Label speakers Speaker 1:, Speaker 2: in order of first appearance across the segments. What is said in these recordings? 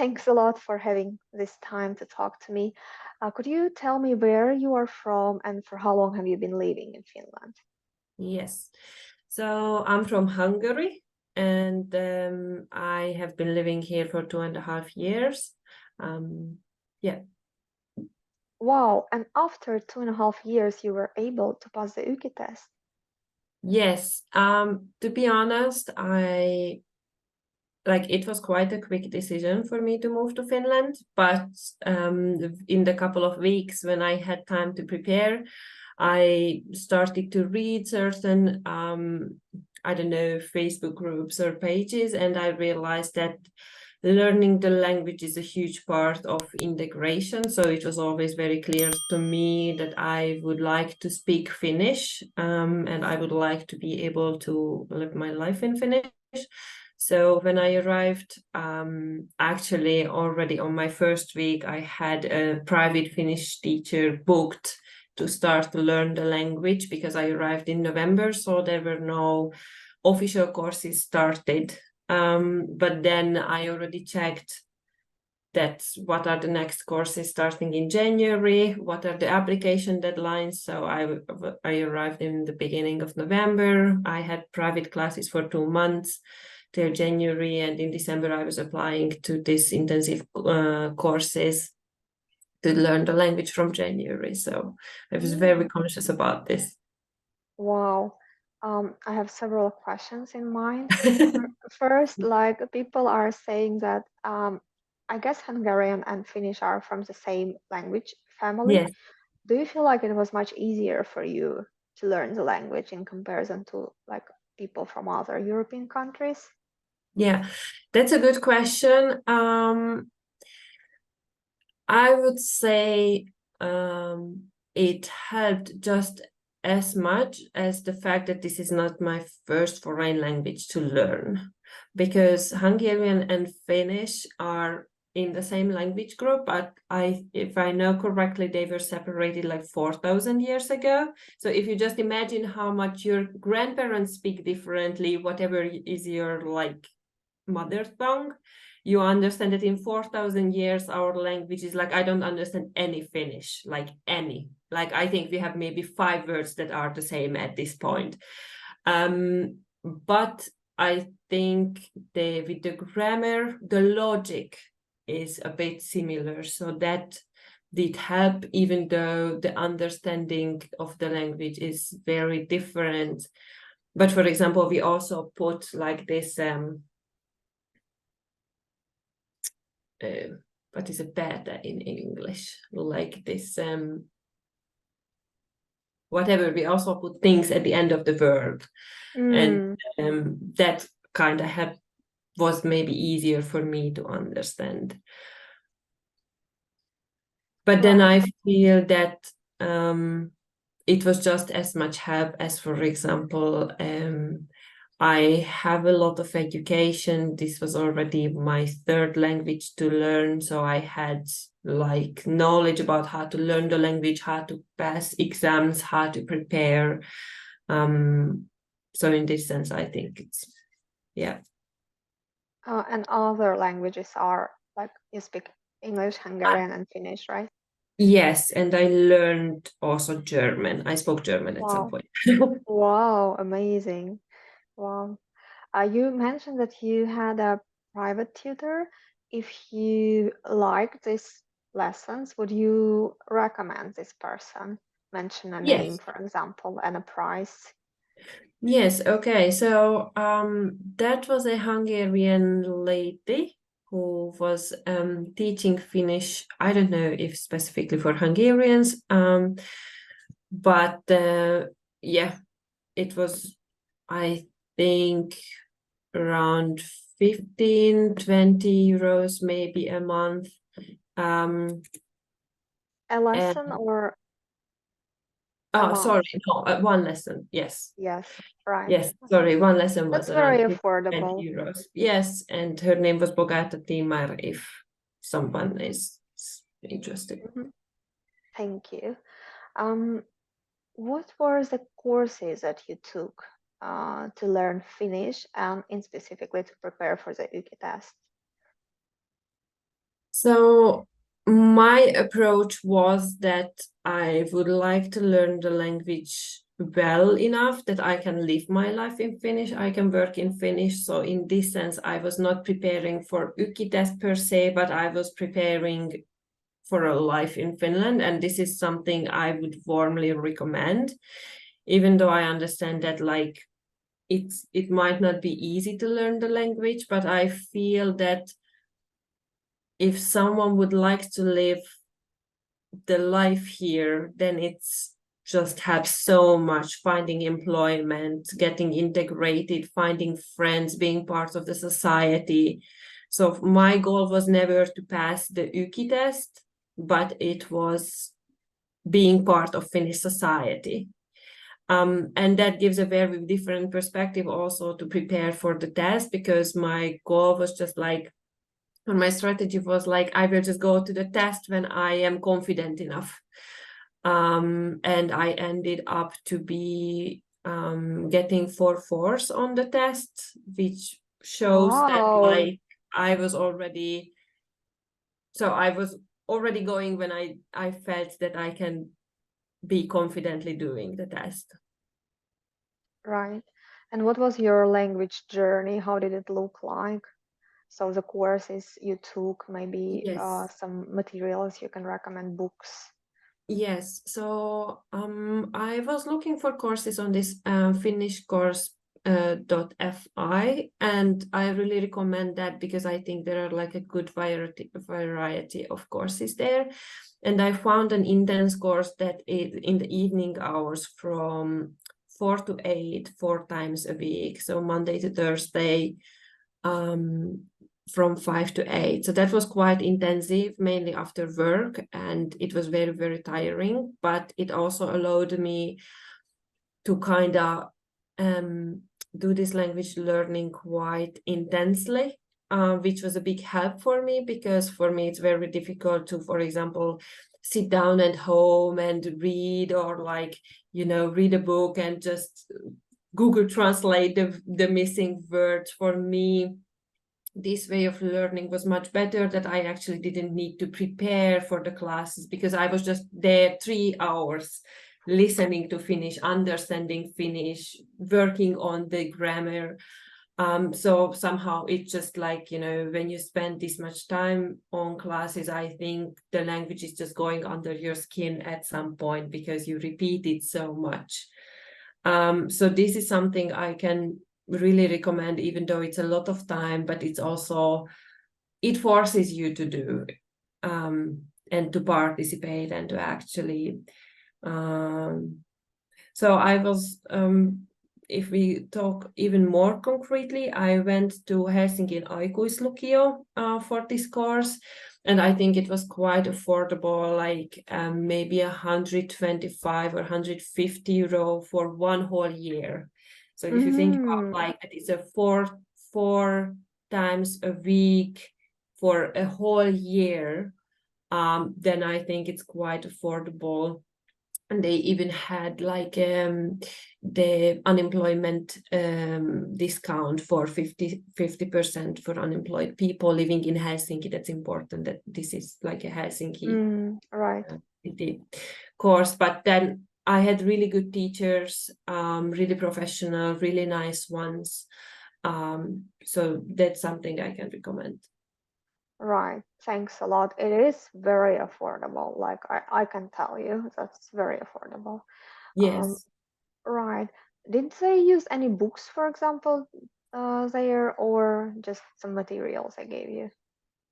Speaker 1: Thanks a lot for having this time to talk to me. Could you tell me where you are from and for how long have you been living in Finland?
Speaker 2: Yes. So I'm from Hungary, and I have been living here for 2.5 years. Yeah.
Speaker 1: Wow, and after 2.5 years, you were able to pass the YKI test.
Speaker 2: Yes. To be honest, it was quite a quick decision for me to move to Finland, but in the couple of weeks when I had time to prepare, I started to read certain I don't know, Facebook groups or pages, and I realized that learning the language is a huge part of integration. So it was always very clear to me that I would like to speak Finnish, and I would like to be able to live my life in Finnish. So when I arrived, actually already on my first week, I had a private Finnish teacher booked to start to learn the language because I arrived in November, so there were no official courses started. But then I already checked that what are the next courses starting in January, what are the application deadlines. So I arrived in the beginning of November. I had private classes for 2 months till January, and in December I was applying to this intensive courses to learn the language from January. So I was very conscious about this.
Speaker 1: Wow. I have several questions in mind. First, like people are saying that I guess Hungarian and Finnish are from the same language family.
Speaker 2: Yes.
Speaker 1: Do you feel like it was much easier for you to learn the language in comparison to like people from other European countries?
Speaker 2: Yeah, that's a good question. I would say it helped just as much as the fact that this is not my first foreign language to learn, because Hungarian and Finnish are in the same language group, but if I know correctly, they were separated like 4,000 years ago. So if you just imagine how much your grandparents speak differently, whatever is your like mother tongue, you understand that in 4,000 years our language is like, I don't understand any Finnish, like any, like I think we have maybe 5 words that are the same at this point. But I think with the grammar, the logic is a bit similar, so that did help, even though the understanding of the language is very different. But for example, we also put like this what is a päätä in English? Like this, whatever, we also put things at the end of the verb. And that kind of was maybe easier for me to understand. But then I feel that it was just as much help as, for example, I have a lot of education. This was already my 3rd language to learn. So I had like knowledge about how to learn the language, how to pass exams, how to prepare. So in this sense, I think it's, yeah.
Speaker 1: And other languages are like you speak English, Hungarian, and Finnish, right?
Speaker 2: Yes, and I learned also German. I spoke German at some point.
Speaker 1: Wow, amazing. Wow. You mentioned that you had a private tutor. If you like these lessons, would you recommend this person? Mention a name,
Speaker 2: Yes.
Speaker 1: for example, and a price.
Speaker 2: Yes, okay. So that was a Hungarian lady who was teaching Finnish. I don't know if specifically for Hungarians, but yeah, it was, I think, around 15-20 euros maybe a month.
Speaker 1: A lesson or a
Speaker 2: Oh,
Speaker 1: month?
Speaker 2: sorry, no, 1 lesson. Yes.
Speaker 1: Yes, right.
Speaker 2: Yes, sorry, 1 lesson was
Speaker 1: That's very
Speaker 2: around 20
Speaker 1: affordable.
Speaker 2: euros. Yes, and her name was Bogata Timar, if someone is interested.
Speaker 1: Thank you. What were the courses that you took to learn Finnish and in specifically to prepare for the YKI test?
Speaker 2: So my approach was that I would like to learn the language well enough that I can live my life in Finnish, I can work in Finnish. So in this sense, I was not preparing for YKI test per se, but I was preparing for a life in Finland. And this is something I would warmly recommend, even though I understand that like it might not be easy to learn the language, but I feel that if someone would like to live the life here, then it's just have so much finding employment, getting integrated, finding friends, being part of the society. So my goal was never to pass the YKI test, but it was being part of Finnish society. And that gives a very different perspective also to prepare for the test, because my goal was just like, or my strategy was like, I will just go to the test when I am confident enough. And I ended up to be getting 4 4s on the test, which shows that
Speaker 1: Wow.
Speaker 2: like I was already going when I felt that I can be confidently doing the test.
Speaker 1: Right. And what was your language journey? How did it look like? So the courses you took, maybe
Speaker 2: Yes.
Speaker 1: some materials you can recommend, books.
Speaker 2: Yes, so I was looking for courses on this Finnish course .fi, and I really recommend that because I think there are like a good variety of courses there. And I found an intense course that is in the evening hours from 4 to 8, 4 times a week, so Monday to Thursday. From 5 to 8. So that was quite intensive, mainly after work, and it was very, very tiring, but it also allowed me to kind of do this language learning quite intensely, which was a big help for me, because for me it's very difficult to, for example, sit down at home and read, or like, read a book and just Google Translate the missing words. For me, this way of learning was much better, that I actually didn't need to prepare for the classes, because I was just there 3 hours listening to Finnish, understanding Finnish, working on the grammar. So somehow it's just like, when you spend this much time on classes, I think the language is just going under your skin at some point because you repeat it so much. So this is something I can really recommend, even though it's a lot of time, but it forces you to do, and to participate and to actually. So I was, if we talk even more concretely, I went to Helsinki Aikuislukio for this course, and I think it was quite affordable, like maybe 125 or 150 euro for one whole year. So if you think about
Speaker 1: Mm,
Speaker 2: like it's a four times a week for a whole year, then I think it's quite affordable. And they even had like the unemployment discount for 50% for unemployed people living in Helsinki. That's important that this is like a Helsinki
Speaker 1: right.
Speaker 2: city course. But then I had really good teachers, really professional, really nice ones. So that's something I can recommend.
Speaker 1: Right. Thanks a lot. It is very affordable. Like I can tell you that's very affordable. Um,
Speaker 2: Yes.
Speaker 1: right. Did they use any books, for example, there, or just some materials I gave you?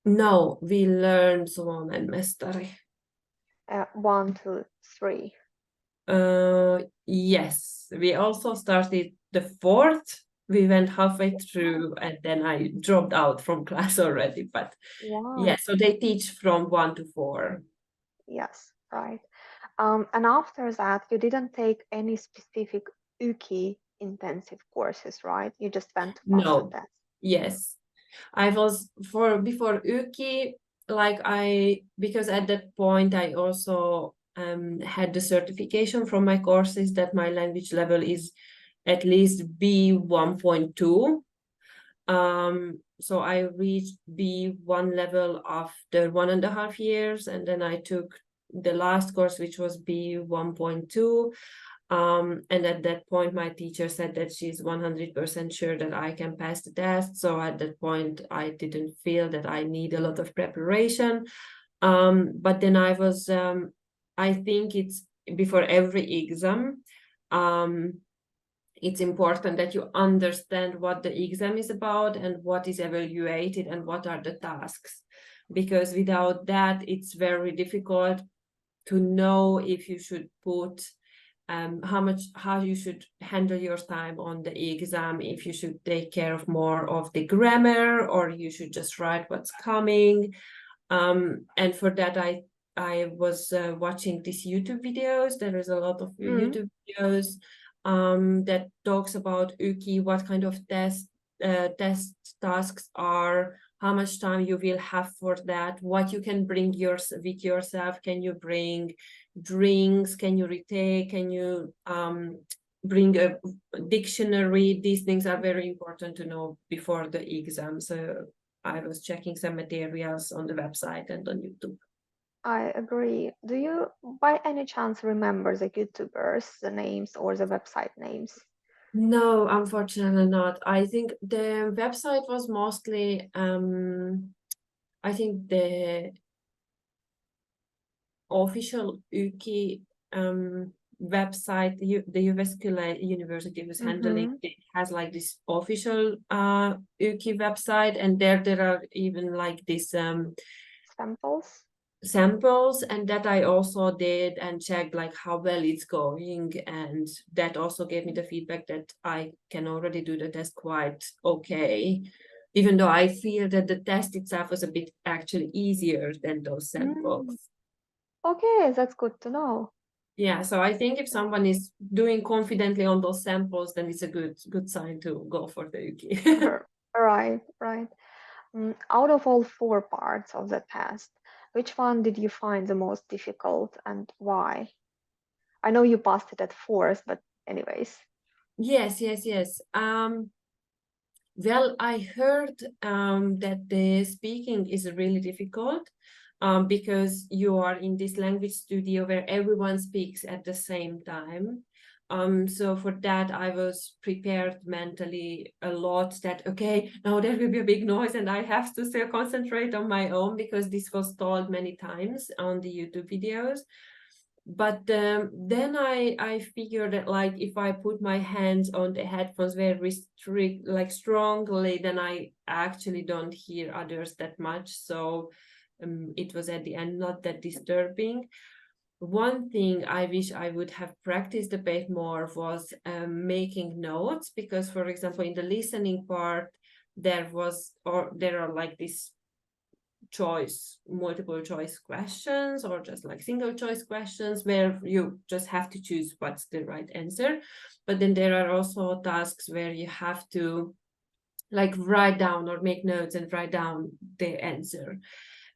Speaker 2: No, we learned Suomen mestari.
Speaker 1: 1, 2, 3.
Speaker 2: Yes, we also started the fourth. We went halfway through and then I dropped out from class already. But yeah,
Speaker 1: Wow.
Speaker 2: so they teach from 1 to 4.
Speaker 1: Yes, right. And after that, you didn't take any specific UKI intensive courses, right? You just went to pass the
Speaker 2: No,
Speaker 1: test.
Speaker 2: yes. I was before Uki, because at that point I also had the certification from my courses that my language level is at least B 1.2. so I reached B1 level after 1.5 years, and then I took the last course, which was B1.2. And at that point, my teacher said that she's 100% sure that I can pass the test. So at that point, I didn't feel that I need a lot of preparation. But then I think it's before every exam, it's important that you understand what the exam is about and what is evaluated and what are the tasks. Because without that, it's very difficult to know if you should put how you should handle your time on the exam, if you should take care of more of the grammar or you should just write what's coming. And for that, I was watching these YouTube videos. There is a lot of YouTube videos that talks about YKI, what kind of test tasks are, how much time you will have for that, what you can bring with yourself. Can you bring drinks? Can you retake? Can you bring a dictionary? These things are very important to know before the exam. So I was checking some materials on the website and on YouTube.
Speaker 1: I agree. Do you, by any chance, remember the YouTubers, the names or the website names?
Speaker 2: No, unfortunately not. I think the website was mostly, I think the official YKI website, the UVSQLA University was handling, it has like this official YKI website, and there are even like this samples, and that I also did and checked like how well it's going, and that also gave me the feedback that I can already do the test quite okay, even though I feel that the test itself was a bit actually easier than those samples.
Speaker 1: Okay, that's good to know.
Speaker 2: Yeah, so I think if someone is doing confidently on those samples, then it's a good sign to go for the YKI.
Speaker 1: Right. Out of all 4 parts of the test, which one did you find the most difficult and why? I know you passed it at 4th, but anyways.
Speaker 2: Yes. Well, I heard that the speaking is really difficult because you are in this language studio where everyone speaks at the same time. So for that, I was prepared mentally a lot that, okay, now there will be a big noise and I have to still concentrate on my own, because this was told many times on the YouTube videos. But then I figured that like if I put my hands on the headphones very strongly, then I actually don't hear others that much. So it was at the end not that disturbing. One thing I wish I would have practiced a bit more was making notes, because for example in the listening part there are like this multiple choice questions or just like single choice questions where you just have to choose what's the right answer. But then there are also tasks where you have to like write down or make notes and write down the answer.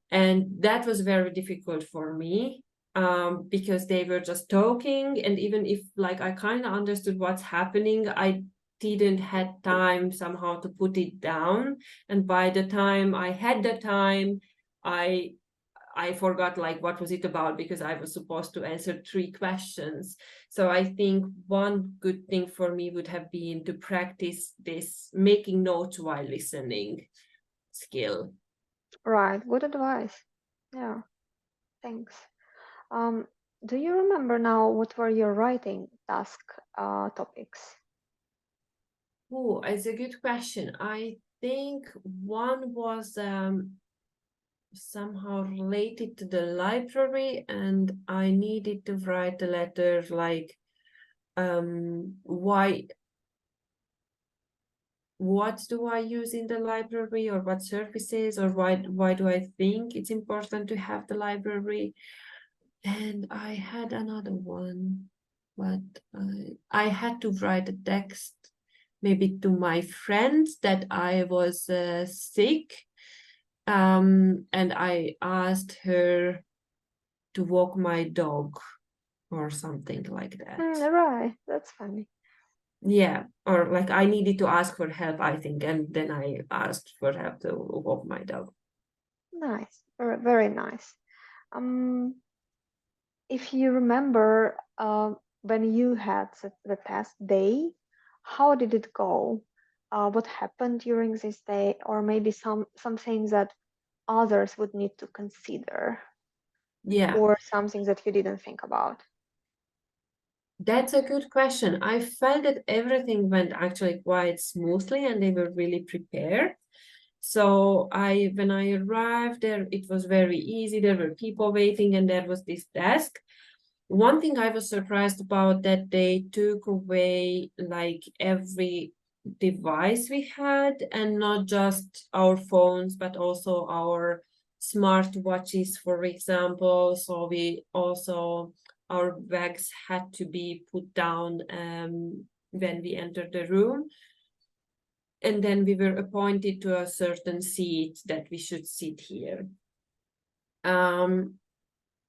Speaker 2: And that was very difficult for me because they were just talking, and even if like I kind of understood what's happening, I didn't had time somehow to put it down, and by the time I had the time, I forgot like what was it about, because I was supposed to answer 3 questions. So I think one good thing for me would have been to practice this making notes while listening skill.
Speaker 1: Right, good advice. Yeah, thanks. Do you remember now what were your writing task topics?
Speaker 2: Oh, it's a good question. I think one was somehow related to the library, and I needed to write a letter like what do I use in the library, or what services, or why do I think it's important to have the library. And I had another one, but I had to write a text maybe to my friends that I was sick, and I asked her to walk my dog or something like that.
Speaker 1: Right, that's funny.
Speaker 2: yeah, or like I needed to ask for help, I think, and then I asked for help of my dog.
Speaker 1: Nice, very, very nice. If you remember, when you had the test day, how did it go? What happened during this day, or maybe some things that others would need to consider,
Speaker 2: Yeah,
Speaker 1: or something that you didn't think about?
Speaker 2: that's a good question. I felt that everything went actually quite smoothly and they were really prepared. So when I arrived there, it was very easy. There were people waiting and there was this desk. One thing I was surprised about that they took away like every device we had, and not just our phones, but also our smart watches, for example. So we also, our bags had to be put down when we entered the room. And then we were appointed to a certain seat that we should sit here.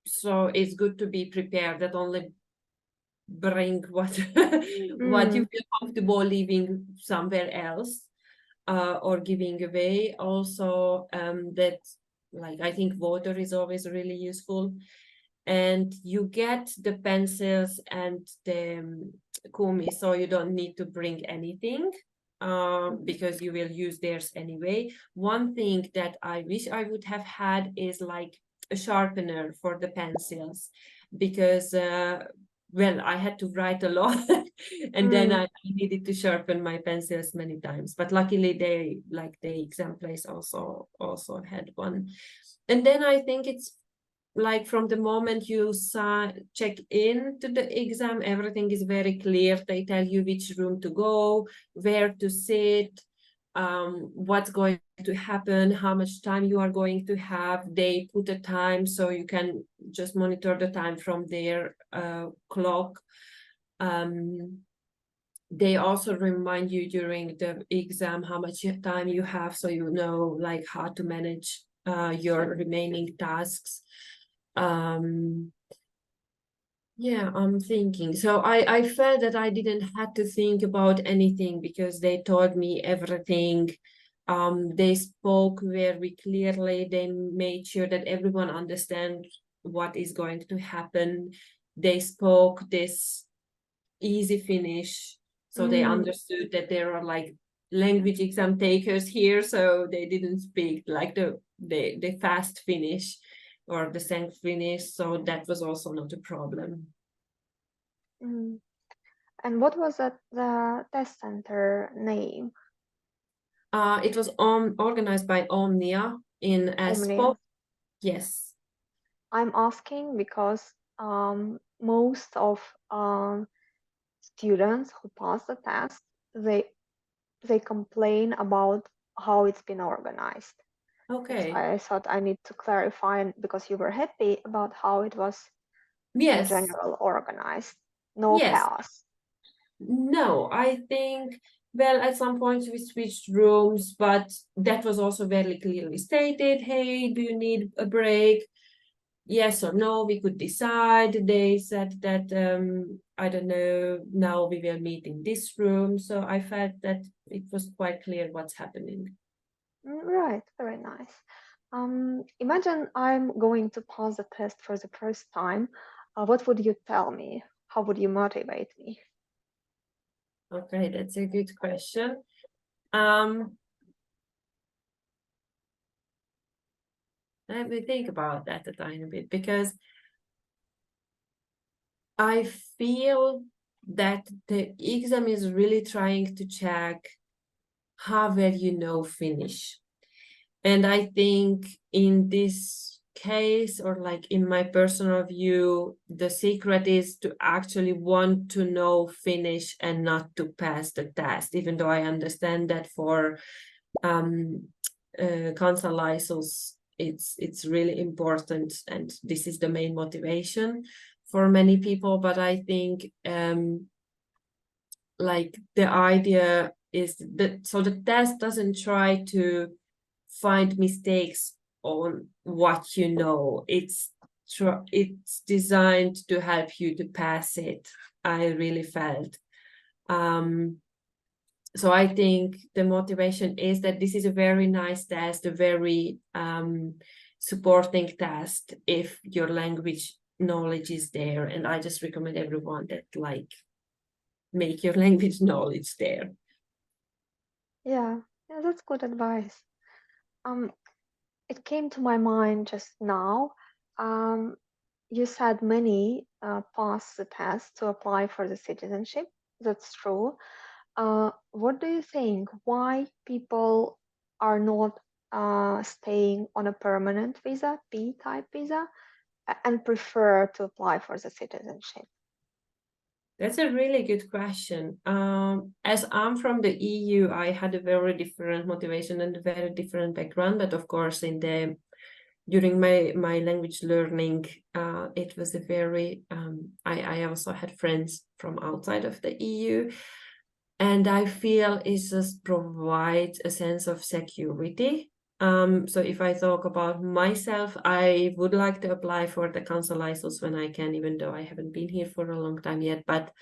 Speaker 2: So it's good to be prepared, that only bring what what you
Speaker 1: Mm,
Speaker 2: feel comfortable leaving somewhere else, or giving away. Also, that like I think water is always really useful, and you get the pencils and the kumi, so you don't need to bring anything, because you will use theirs anyway. One thing that I wish I would have had is like a sharpener for the pencils, because well, I had to write a lot and then
Speaker 1: mm,
Speaker 2: I needed to sharpen my pencils many times. But luckily they, like the exam place also had one. And then I think it's like from the moment you check in to the exam, everything is very clear. They tell you which room to go, where to sit, what's going to happen, how much time you are going to have. They put a time so you can just monitor the time from their clock. They also remind you during the exam how much time you have, so you know like how to manage your remaining tasks. Yeah, I'm thinking. So I felt that I didn't have to think about anything because they told me everything. They spoke very clearly. They made sure that everyone understands what is going to happen. They spoke this easy Finnish, so they
Speaker 1: mm,
Speaker 2: understood that there are like language exam takers here, so they didn't speak like the fast Finnish or the Sank Finnish, so that was also not a problem.
Speaker 1: mm. And what was the test center name?
Speaker 2: It was organized by Omnia in Espoo.
Speaker 1: Omnia.
Speaker 2: Yes.
Speaker 1: I'm asking because most of students who pass the test, they complain about how it's been organized. That's
Speaker 2: Okay.
Speaker 1: why I thought I need to clarify, because you were happy about how it was in
Speaker 2: Yes.
Speaker 1: general organized. No
Speaker 2: Yes.
Speaker 1: chaos.
Speaker 2: No, I think, well, at some point we switched rooms, but that was also very clearly stated. Hey, do you need a break? Yes or no, we could decide. They said that, I don't know, now we will meet in this room. So I felt that it was quite clear what's happening.
Speaker 1: Right, very nice. Imagine I'm going to pass the test for the first time. What would you tell me? How would you motivate me?
Speaker 2: Okay, that's a good question. Um, Let me think about that a tiny bit, because I feel that the exam is really trying to check how well you know Finnish. And I think in this case, or like in my personal view, the secret is to actually want to know Finnish and not to pass the test, even though I understand that for kansalaisuus, it's really important, and this is the main motivation for many people. But I think like the idea is that, so the test doesn't try to find mistakes on what you know. It's designed to help you to pass it. I really felt. So I think the motivation is that this is a very nice test, a very supporting test if your language knowledge is there. And I just recommend everyone that like make your language knowledge there.
Speaker 1: Yeah, yeah, that's good advice. It came to my mind just now. Um, you said many pass the test to apply for the citizenship. That's true. What do you think? Why people are not staying on a permanent visa, B-type visa, and prefer to apply for the citizenship?
Speaker 2: That's a really good question. As I'm from the EU, I had a very different motivation and a very different background. But of course, during my language learning, it was a very I also had friends from outside of the EU, and I feel it just provides a sense of security. So if I talk about myself, I would like to apply for the council license when I can, even though I haven't been here for a long time yet. But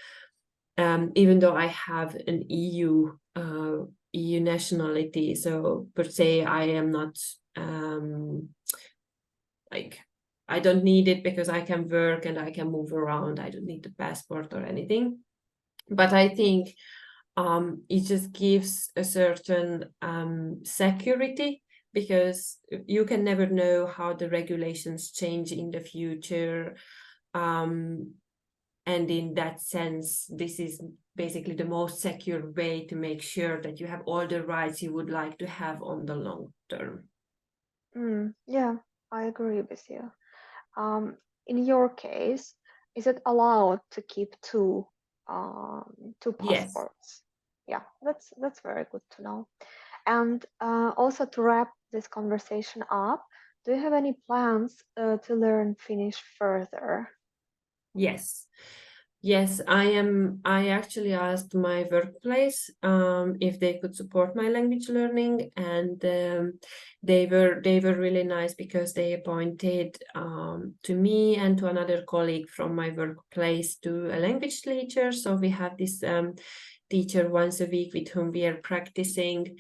Speaker 2: even though I have an EU nationality, so per se I am not like I don't need it because I can work and I can move around. I don't need the passport or anything. But I think it just gives a certain security, because you can never know how the regulations change in the future. And in that sense, this is basically the most secure way to make sure that you have all the rights you would like to have on the long term.
Speaker 1: Yeah, I agree with you. In your case, is it allowed to keep two
Speaker 2: Yes.
Speaker 1: passports? Yeah, that's very good to know. And also to wrap this conversation up, do you have any plans to learn Finnish further?
Speaker 2: Yes. Yes, I actually asked my workplace if they could support my language learning, and they were really nice because they appointed to me and to another colleague from my workplace to a language teacher. So we have this teacher once a week with whom we are practicing.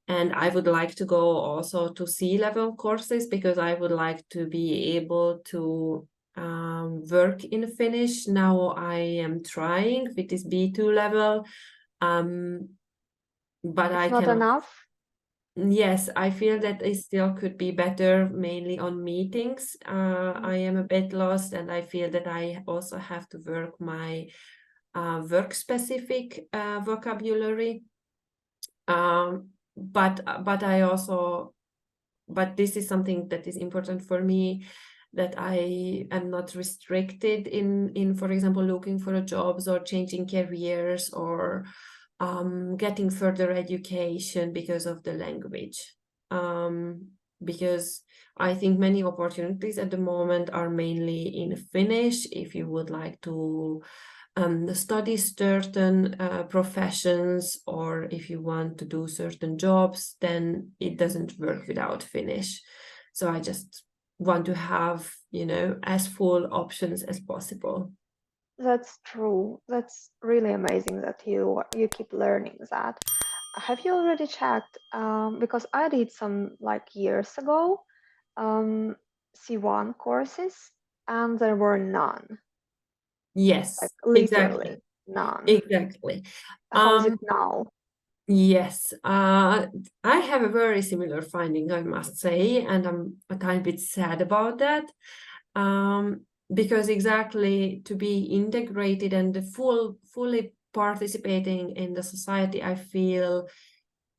Speaker 2: And I would like to go also to C-level courses, because I would like to be able to work in Finnish. Now I am trying with this B2 level, but
Speaker 1: It's
Speaker 2: I
Speaker 1: not
Speaker 2: cannot.
Speaker 1: enough.
Speaker 2: Yes, I feel that it still could be better, mainly on meetings. I am a bit lost, and I feel that I also have to work my work-specific vocabulary. But this is something that is important for me, that I am not restricted in for example, looking for a jobs or changing careers or getting further education because of the language. Because I think many opportunities at the moment are mainly in Finnish. If you would like to study certain professions, or if you want to do certain jobs, then it doesn't work without Finnish. So I just want to have, as full options as possible.
Speaker 1: That's true. That's really amazing that you keep learning that. Have you already checked? Because I did some like years ago, C1 courses, and there were none, like
Speaker 2: Yes,
Speaker 1: literally
Speaker 2: exactly.
Speaker 1: none.
Speaker 2: Exactly.
Speaker 1: How is it now?
Speaker 2: Yes, I have a very similar finding, I must say, and I'm a tiny bit sad about that. Because exactly, to be integrated and fully participating in the society, I feel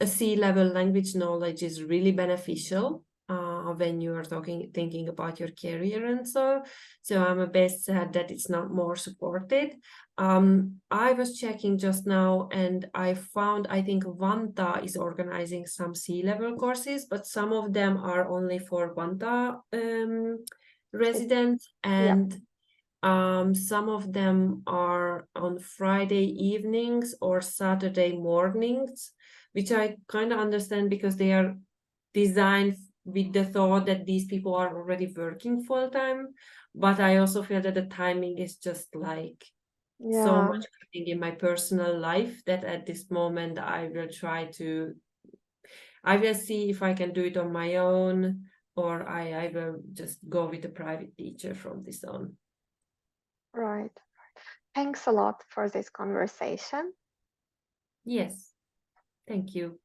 Speaker 2: a C-level language knowledge is really beneficial when you are thinking about your career and so. So I'm a bit sad that it's not more supported. I was checking just now, and I found, I think Vanta is organizing some C-level courses, but some of them are only for Vanta residents,
Speaker 1: Yeah,
Speaker 2: and some of them are on Friday evenings or Saturday mornings, which I kind of understand, because they are designed with the thought that these people are already working full time. But I also feel that the timing is just like so
Speaker 1: Yeah,
Speaker 2: much cutting in my personal life that at this moment I will see if I can do it on my own, or I will just go with a private teacher from this on.
Speaker 1: right. Thanks a lot for this conversation.
Speaker 2: Yes, thank you.